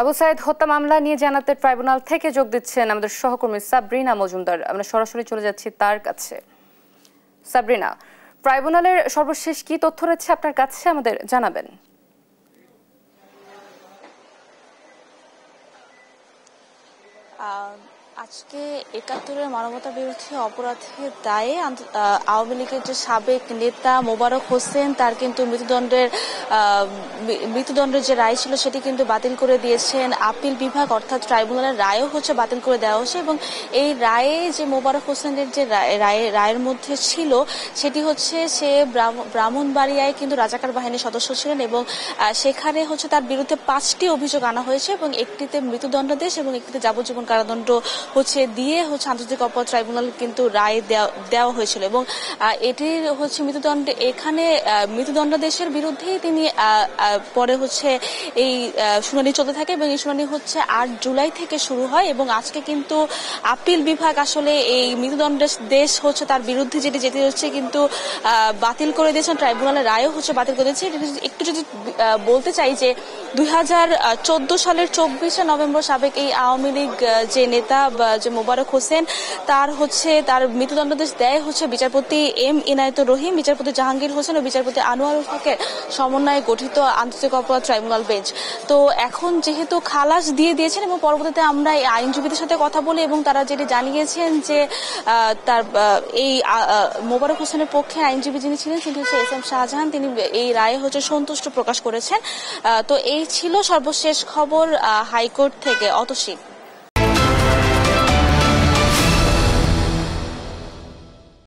আবু সাইদ হত্যা মামলা নিয়ে জানাতে ট্রাইব্যুনাল থেকে যোগ দিচ্ছেন আমাদের সহকর্মী সাবরিনা মজুমদার। আমরা সরাসরি চলে যাচ্ছি তার কাছে। সাবরিনা, ট্রাইব্যুনালের সর্বশেষ কি তথ্য রয়েছে আপনার কাছে আমাদের জানাবেন। আজকে ৭১-এর মানবতা বিরোধী অপরাধের দায়ে আওয়ামী লীগের যে সাবেক নেতা মোবারক হোসেন তার কিন্তু মৃত্যুদণ্ডের যে রায় ছিল সেটি কিন্তু বাতিল করে দিয়েছেন আপিল বিভাগ, অর্থাৎ ট্রাইব্যুনালের রায়ও বাতিল করে দেওয়া হয়েছে। এবং এই রায়ে যে মোবারক হোসেনের যে রায়ের মধ্যে ছিল সেটি হচ্ছে সে ব্রাহ্মণবাড়িয়ায় কিন্তু রাজাকার বাহিনীর সদস্য ছিলেন এবং সেখানে তার বিরুদ্ধে ৫টি অভিযোগ আনা হয়েছে এবং একটিতে মৃত্যুদণ্ডাদেশ এবং একটিতে যাবজ্জীবন কারাদণ্ড দিয়ে আন্তর্জাতিক অপরাধ ট্রাইব্যুনাল কিন্তু রায় দেওয়া হয়েছিল। এবং এটির এখানে মৃত্যুদণ্ডাদেশের বিরুদ্ধেই তিনি পরে এই শুনানি চলতে থাকে এবং এই শুনানি ৮ জুলাই থেকে শুরু হয় এবং আজকে কিন্তু আপিল বিভাগ আসলে এই মৃত্যুদণ্ডাদেশ তার বিরুদ্ধে যেটি কিন্তু বাতিল করে দিয়েছেন, ট্রাইব্যুনালের রায়ও বাতিল করে দিয়েছে। একটু যদি বলতে চাই যে ২০১৪ সালের ২৪শে নভেম্বর সাবেক এই আওয়ামী লীগ যে নেতা যে মোবারক হোসেন তার মৃত্যুদণ্ডাদেশ দেয় বিচারপতি এম ইনায়েতুর রহিম, বিচারপতি জাহাঙ্গীর হোসেন ও বিচারপতি আনোয়ারুল হকের সমন্বয়ে গঠিত আন্তর্জাতিক অপরাধ ট্রাইব্যুনাল বেঞ্চ। তো এখন যেহেতু খালাস দিয়ে দিয়েছেন এবং পরবর্তীতে আমরা এই আইনজীবীদের সাথে কথা বলি এবং তারা যেটি জানিয়েছেন যে তার এই মোবারক হোসেনের পক্ষে আইনজীবী যিনি ছিলেন তিনি এস এম শাহজাহান, তিনি এই রায়ে সন্তুষ্ট প্রকাশ করেছেন। তো এই ছিল সর্বশেষ খবর হাইকোর্ট থেকে। অতসী।